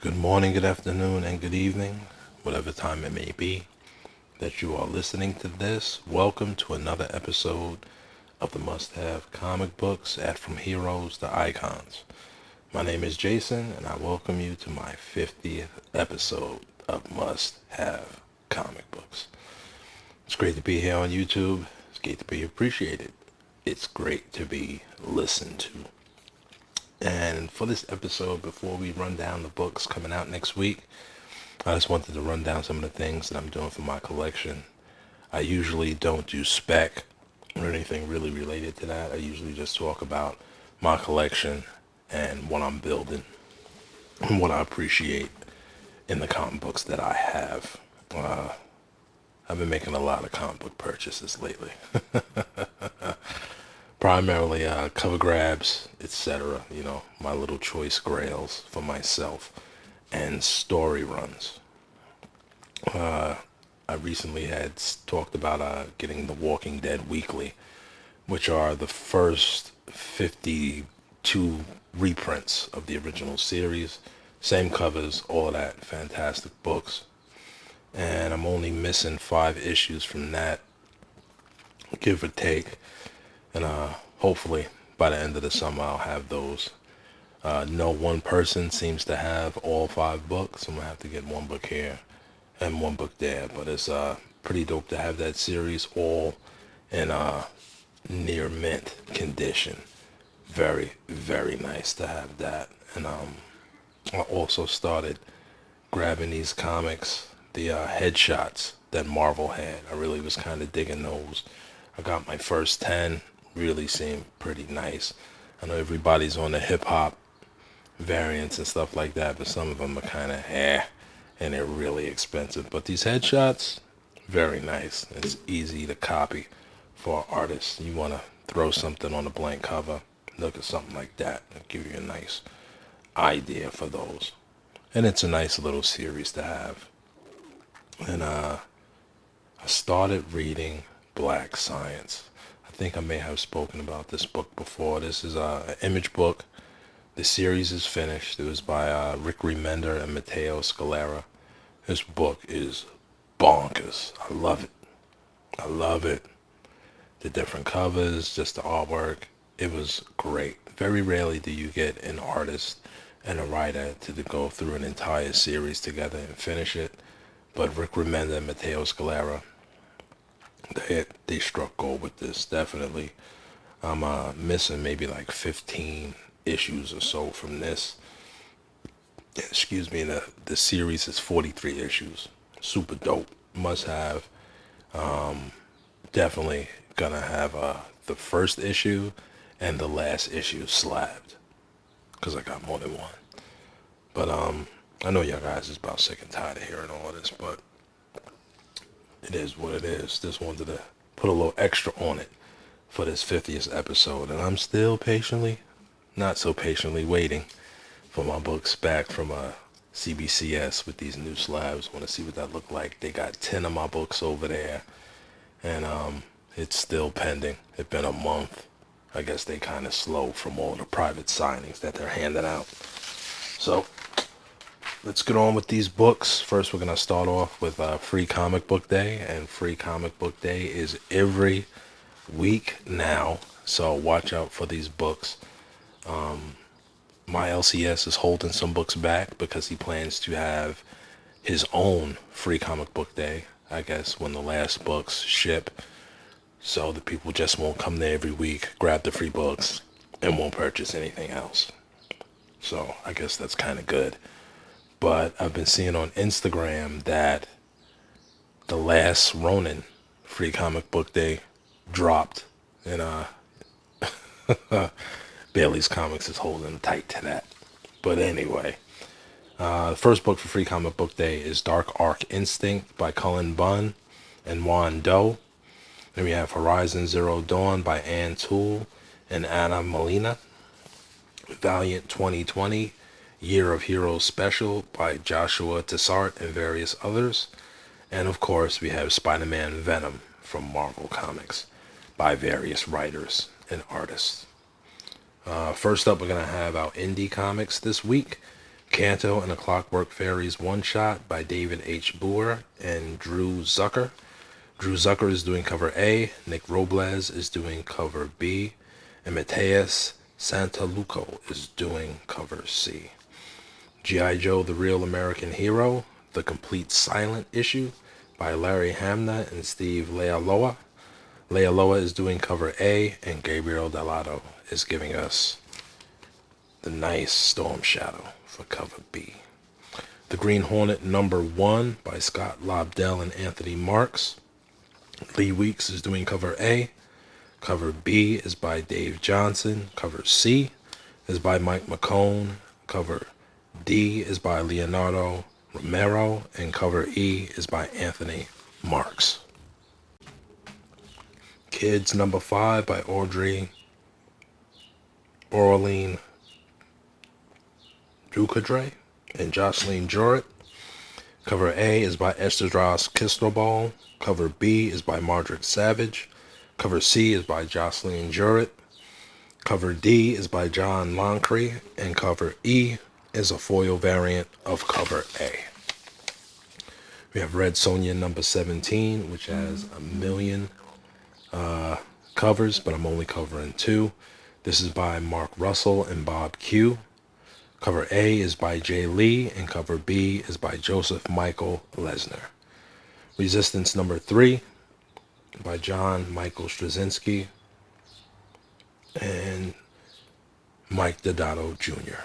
Good morning, good afternoon, and good evening, whatever time it may be that you are listening to this. Welcome to another episode of the Must Have Comic Books at From Heroes to Icons. My name is Jason, and I welcome you to my 50th episode of Must Have Comic Books. It's great to be here on YouTube. It's great to be appreciated. It's great to be listened to. And for this episode, before we run down the books coming out next week, I just wanted to run down some of the things that I'm doing for my collection. I usually don't do spec or anything really related to that. I usually just talk about my collection and what I'm building and what I appreciate in the comic books that I have. I've been making a lot of comic book purchases lately. Primarily cover grabs, etc. You know, my little choice grails for myself and story runs. I recently had talked about getting The Walking Dead Weekly, which are the first 52 reprints of the original series. Same covers, all of that, fantastic books. And I'm only missing 5 issues from that, give or take. And hopefully by the end of the summer I'll have those. No one person seems to have all 5 books. I'm gonna have to get one book here and one book there. But it's pretty dope to have that series all in near mint condition. Very, very nice to have that. And I also started grabbing these comics, the headshots that Marvel had. I really was kind of digging those. I got my first 10. Really seem pretty nice. I know everybody's on the hip hop variants and stuff like that, but some of them are kind of and they're really expensive. But these headshots, very nice. It's easy to copy for artists. You want to throw something on a blank cover, look at something like that, and give you a nice idea for those. And it's a nice little series to have. And I started reading Black Science. I think I may have spoken about this book before. This is an image book. The series is finished. It was by Rick Remender and Matteo Scalera. This book is bonkers. I love it. I love it. The different covers, just the artwork. It was great. Very rarely do you get an artist and a writer to go through an entire series together and finish it. But Rick Remender and Matteo Scalera, they struck gold with this, definitely. I'm missing maybe like 15 issues or so from this. Excuse me, the series is 43 issues. Super dope. Must have. Definitely gonna have the first issue and the last issue slabbed, because I got more than one. But I know y'all guys is about sick and tired of hearing all of this, but it is what it is. Just wanted to put a little extra on it for this 50th episode. And I'm still patiently, not so patiently, waiting for my books back from CBCS with these new slabs. Want to see what that look like. They got 10 of my books over there. And it's still pending. It's been a month. I guess they kind of slow from all the private signings that they're handing out. So let's get on with these books. First, we're going to start off with Free Comic Book Day. And Free Comic Book Day is every week now. So watch out for these books. My LCS is holding some books back because he plans to have his own Free Comic Book Day, I guess, when the last books ship. So the people just won't come there every week, grab the free books, and won't purchase anything else. So I guess that's kind of good. But I've been seeing on Instagram that the last Ronin Free Comic Book Day dropped, and Bailey's Comics is holding tight to that. But anyway, the first book for Free Comic Book Day is Dark Arc Instinct by Cullen Bunn and Juan Doe. Then we have Horizon Zero Dawn by Ann Toole and Anna Molina. Valiant 2020, Year of Heroes Special by Joshua Tessart and various others. And of course, we have Spider-Man Venom from Marvel Comics by various writers and artists. First up, we're going to have our indie comics this week. Canto and the Clockwork Fairies one-shot by David H. Boer and Drew Zucker. Drew Zucker is doing cover A, Nick Robles is doing cover B, and Mateus Santaluco is doing cover C. G.I. Joe, The Real American Hero, The Complete Silent Issue by Larry Hamna and Steve Lealoa. Lealoa is doing cover A, and Gabriel Delato is giving us the nice Storm Shadow for cover B. The Green Hornet #1 by Scott Lobdell and Anthony Marks. Lee Weeks is doing cover A. Cover B is by Dave Johnson. Cover C is by Mike McCone. Cover D is by Leonardo Romero. And cover E is by Anthony Marks. Kids #5 by Aureline Ducadre and Jocelyn Jorrit. Cover A is by Estradras Cristobal. Cover B is by Mardrick Savage. Cover C is by Jocelyn Jorrit. Cover D is by John Loncree. And cover E is a foil variant of cover A. We have Red Sonja #17, which has 1,000,000 covers, but I'm only covering 2. This is by Mark Russell and Bob Q. Cover A is by Jay Lee, and cover B is by Joseph Michael Lesner. Resistance #3 by John Michael Straczynski and Mike Deodato Jr.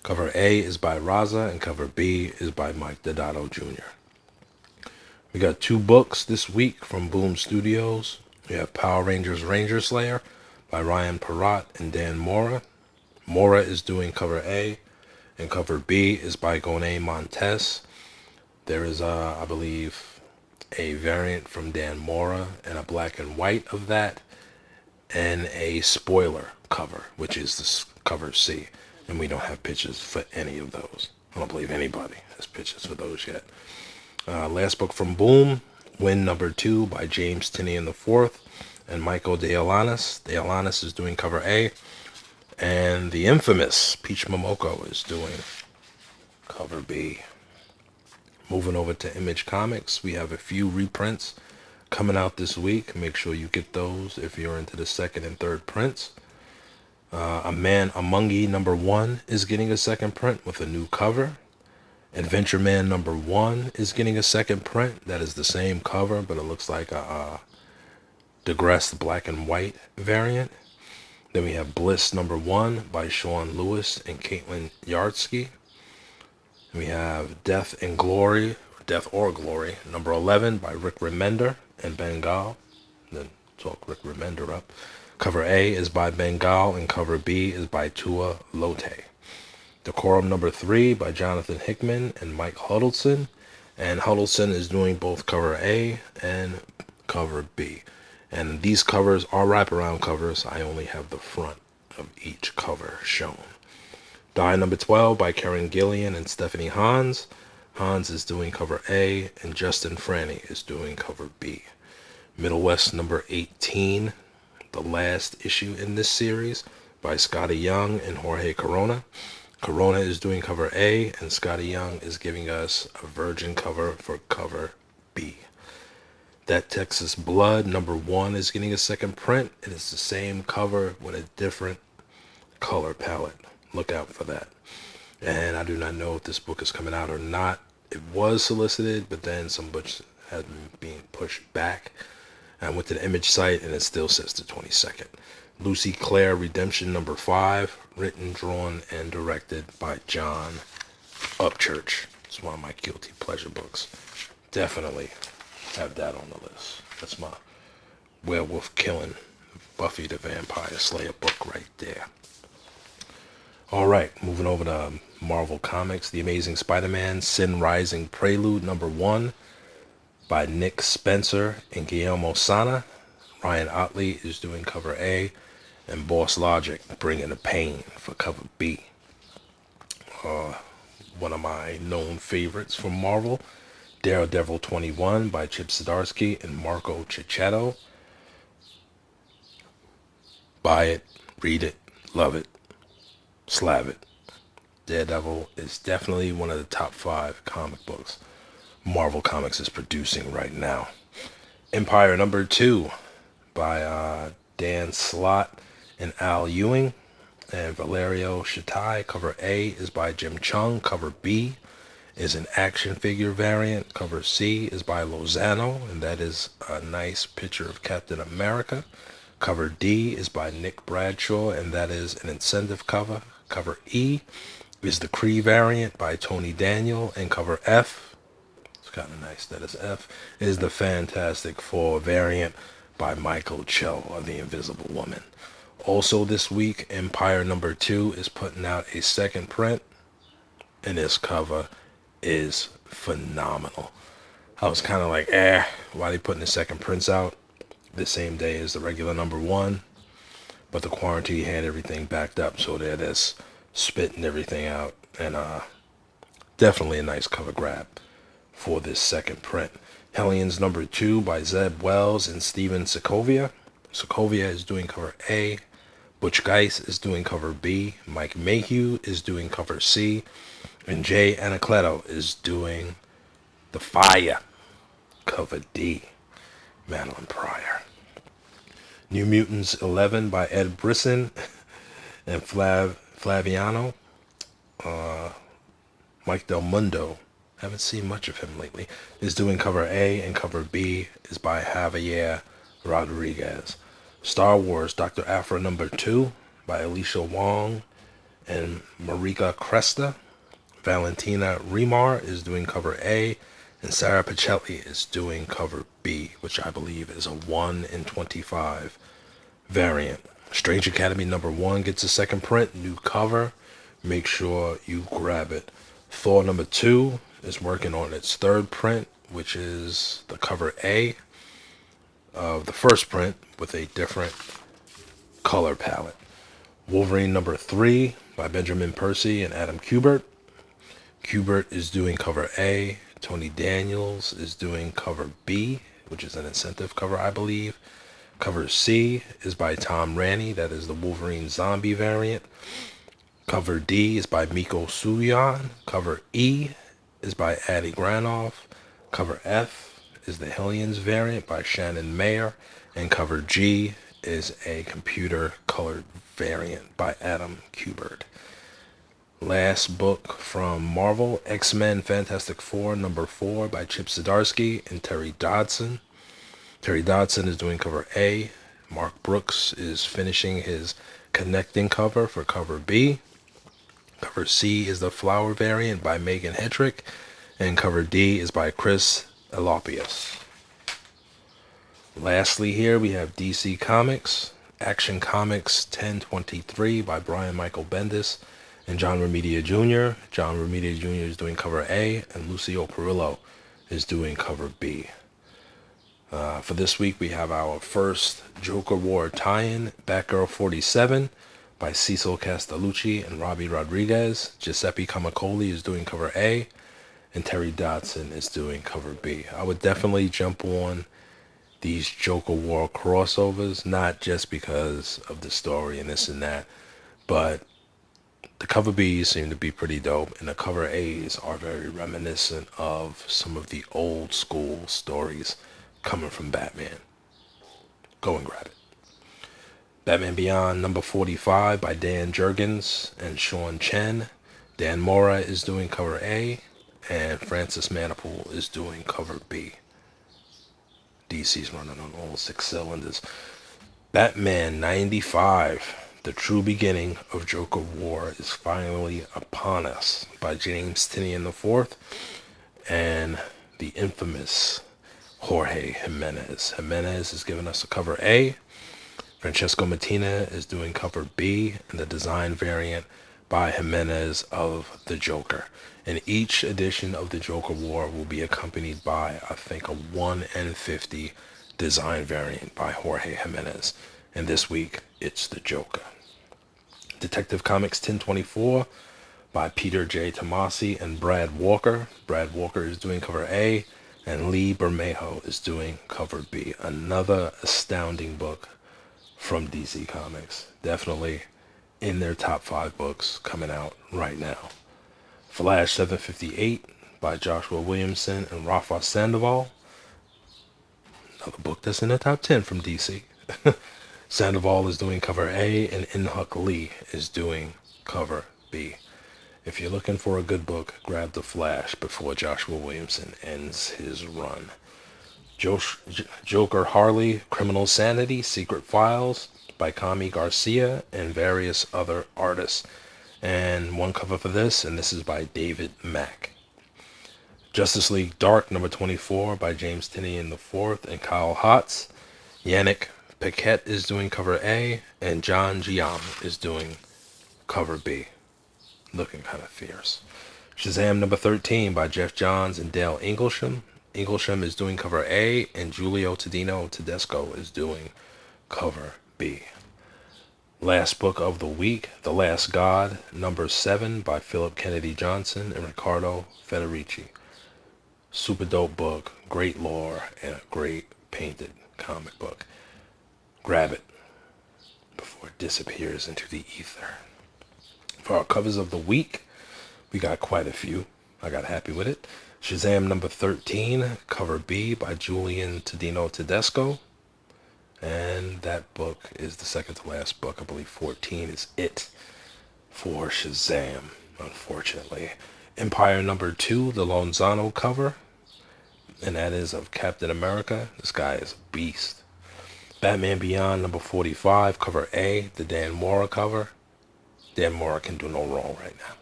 Cover A is by Raza, and cover B is by Mike Deodato Jr. We got 2 books this week from Boom Studios. We have Power Rangers Ranger Slayer by Ryan Perrott and Dan Mora. Mora is doing cover A, and cover B is by Gone Montes. There is, I believe, a variant from Dan Mora and a black and white of that, and a spoiler cover, which is the cover C. And we don't have pictures for any of those. I don't believe anybody has pictures for those yet. Last book from Boom, Win #2 by James Tinian IV and Michael De Alanis. De Alanis is doing cover A, and the infamous Peach Momoko is doing cover B. Moving over to Image Comics, we have a few reprints coming out this week. Make sure you get those if you're into the 2nd and 3rd prints. A Man Among Ye #1 is getting a 2nd print with a new cover. Adventure Man #1 is getting a 2nd print. That is the same cover, but it looks like a digressed black and white variant. Then we have Bliss #1 by Sean Lewis and Caitlin Yardsky. We have Death or Glory #11 by Rick Remender and Bengal. Then talk Rick Remender up. Cover A is by Bengal, and cover B is by Tua Lote. Decorum #3 by Jonathan Hickman and Mike Huddleston. And Huddleston is doing both cover A and cover B. And these covers are wraparound covers. I only have the front of each cover shown. Die #12 by Karen Gillian and Stephanie Hans. Hans is doing cover A, and Justin Franny is doing cover B. Middle West #18, the last issue in this series, by Scotty Young and Jorge Corona. Corona is doing cover A, and Scotty Young is giving us a virgin cover for cover B. That Texas Blood #1 is getting a 2nd print. It is the same cover with a different color palette. Look out for that. And I do not know if this book is coming out or not. It was solicited, but then some books had been pushed back. I went to the Image site, and it still says the 22nd. Lucy Claire Redemption #5, written, drawn, and directed by John Upchurch. It's one of my guilty pleasure books. Definitely have that on the list. That's my werewolf killing Buffy the Vampire Slayer book right there. All right, moving over to Marvel Comics, The Amazing Spider-Man Sin Rising Prelude #1 by Nick Spencer and Guillermo Sana. Ryan Otley is doing cover A, and Boss Logic bringing the pain for cover B. One of my known favorites from Marvel, Daredevil 21 by Chip Zdarsky and Marco Cicchetto. Buy it, read it, love it, slab it, Daredevil is definitely one of the top 5 comic books Marvel Comics is producing right now. Empire #2 by Dan Slott and Al Ewing and Valerio Shitai. Cover A is by Jim Chung. Cover B is an action figure variant. Cover C is by Lozano, and that is a nice picture of Captain America. Cover D is by Nick Bradshaw, and that is an incentive cover. Cover E is the Kree variant by Tony Daniel, and cover F, it's kind of nice that is F, is the Fantastic Four variant by Michael Cho, or the Invisible Woman. Also this week, Empire #2 is putting out a second print, and this cover is phenomenal. I was kind of like, why are they putting the second prints out the same day as the regular #1? But the quarantine had everything backed up, so they're just spitting everything out. And definitely a nice cover grab for this second print. Hellions #2 by Zeb Wells and Steven Segovia. Segovia is doing cover A. Butch Geis is doing cover B. Mike Mayhew is doing cover C. And Jay Anacleto is doing the Fire cover D. Madeline Pryor. New Mutants 11 by Ed Brisson and Flaviano. Mike Del Mundo, haven't seen much of him lately, is doing cover A, and cover B is by Javier Rodriguez. Star Wars Dr. Aphra #2 by Alicia Wong and Marika Cresta. Valentina Remar is doing cover A, and Sarah Pacelli is doing cover B, which I believe is a 1 in 25 variant. Strange Academy #1 gets a second print, new cover. Make sure you grab it. Thor #2 is working on its third print, which is the cover A of the first print with a different color palette. Wolverine #3 by Benjamin Percy and Adam Kubert. Kubert is doing cover A. Tony Daniels is doing cover B, which is an incentive cover, I believe. Cover C is by Tom Raney. That is the Wolverine zombie variant. Cover D is by Miko Suyan. Cover E is by Adi Granoff. Cover F is the Hellions variant by Shannon Mayer. And cover G is a computer colored variant by Adam Kubert. Last book from Marvel, X-Men Fantastic Four #4 by Chip Zdarsky and Terry Dodson. Terry Dodson is doing cover A. Mark Brooks is finishing his connecting cover for cover B. Cover C is the Flower variant by Megan Hedrick, and cover D is by Chris Elopius. Lastly here we have DC Comics, Action Comics 1023 by Brian Michael Bendis and John Romita Jr. John Romita Jr. is doing cover A, and Lucio Perillo is doing cover B. For this week, we have our first Joker War tie-in, Batgirl 47 by Cecil Castellucci and Robbie Rodriguez. Giuseppe Camacoli is doing cover A, and Terry Dodson is doing cover B. I would definitely jump on these Joker War crossovers, not just because of the story and this and that, but the cover Bs seem to be pretty dope, and the cover As are very reminiscent of some of the old school stories coming from Batman. Go and grab it. Batman Beyond #45 by Dan Jurgens and Sean Chen. Dan Mora is doing cover A, and Francis Manipool is doing cover B. DC's running on all 6 cylinders. Batman 95, The True Beginning of Joker War is finally upon us by James Tynion IV and the infamous Jorge Jimenez. Jimenez is giving us a cover A. Francesco Mattina is doing cover B, and the design variant by Jimenez of the Joker. And each edition of the Joker War will be accompanied by, I think, a 1 in 50 design variant by Jorge Jimenez. And this week, it's the Joker. Detective Comics 1024 by Peter J. Tomasi and Brad Walker. Brad Walker is doing cover A, and Lee Bermejo is doing cover B. Another astounding book from DC Comics. Definitely in their top 5 books coming out right now. Flash 758 by Joshua Williamson and Rafa Sandoval. Another book that's in the top 10 from DC. Sandoval is doing cover A and Inhuk Lee is doing cover B. If you're looking for a good book, grab The Flash before Joshua Williamson ends his run. Joker Harley, Criminal Sanity, Secret Files by Kami Garcia and various other artists. And one cover for this, and this is by David Mack. Justice League Dark number 24 by James Tynion IV and Kyle Hotz. Yannick Paquette is doing cover A, and John Giam is doing cover B. Looking kind of fierce. Shazam number 13 by Jeff Johns and Dale Inglesham. Inglesham is doing cover A, and Giulio Tedesco is doing cover B. Last book of the week, The Last God, number 7 by Philip Kennedy Johnson and Riccardo Federici. Super dope book, great lore, and a great painted comic book. Grab it before it disappears into the ether. For our covers of the week, we got quite a few. I got happy with it. Shazam number 13, cover B by Julian Tedesco. And that book is the second to last book. I believe 14 is it for Shazam, unfortunately. EMPYRE number 2, the Lonzano cover. And that is of Captain America. This guy is a beast. Batman Beyond number 45, cover A, the Dan Mora cover. Dan Mora can do no wrong right now.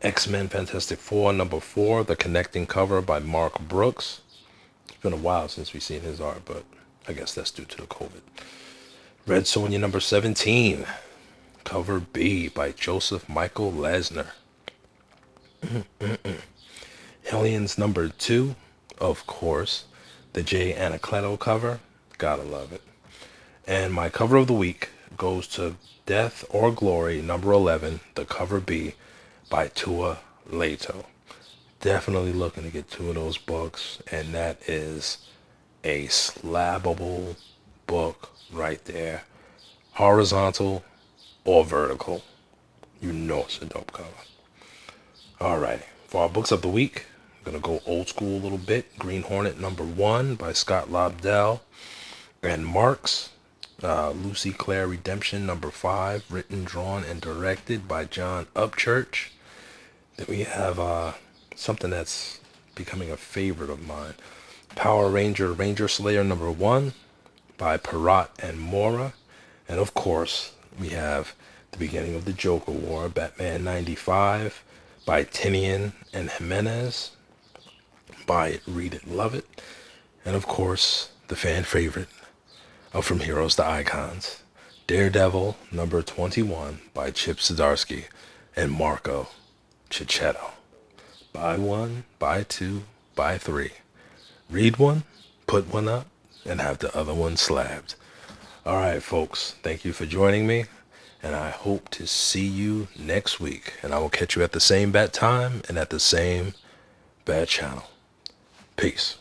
X-Men Fantastic Four number 4, the connecting cover by Mark Brooks. It's been a while since we've seen his art, but I guess that's due to the COVID. Red Sonja number 17, cover B by Joseph Michael Lesner. Hellions number 2, of course, the Jay Anacleto cover. Gotta love it. And my cover of the week goes to Death or Glory number 11, the cover B by Tua Leto. Definitely looking to get 2 of those books, and that is a slabbable book right there. Horizontal or vertical. You know it's a dope cover. Alrighty. For our books of the week, I'm going to go old school a little bit. Green Hornet number 1 by Scott Lobdell and Marks. Lucy Claire Redemption number 5, written, drawn, and directed by John Upchurch. Then we have something that's becoming a favorite of mine. Power Ranger Ranger Slayer number 1 by Perrott and Mora. And of course, we have the beginning of the Joker War, Batman 95 by Tynion and Jimenez, by Read It, Love It. And of course, the fan favorite of From Heroes to Icons, Daredevil number 21 by Chip Zdarsky and Marco Cicchetto. Buy 1, buy 2, buy 3. Read one, put one up, and have the other one slabbed. All right, folks, thank you for joining me, and I hope to see you next week. And I will catch you at the same bat time and at the same bat channel. Peace.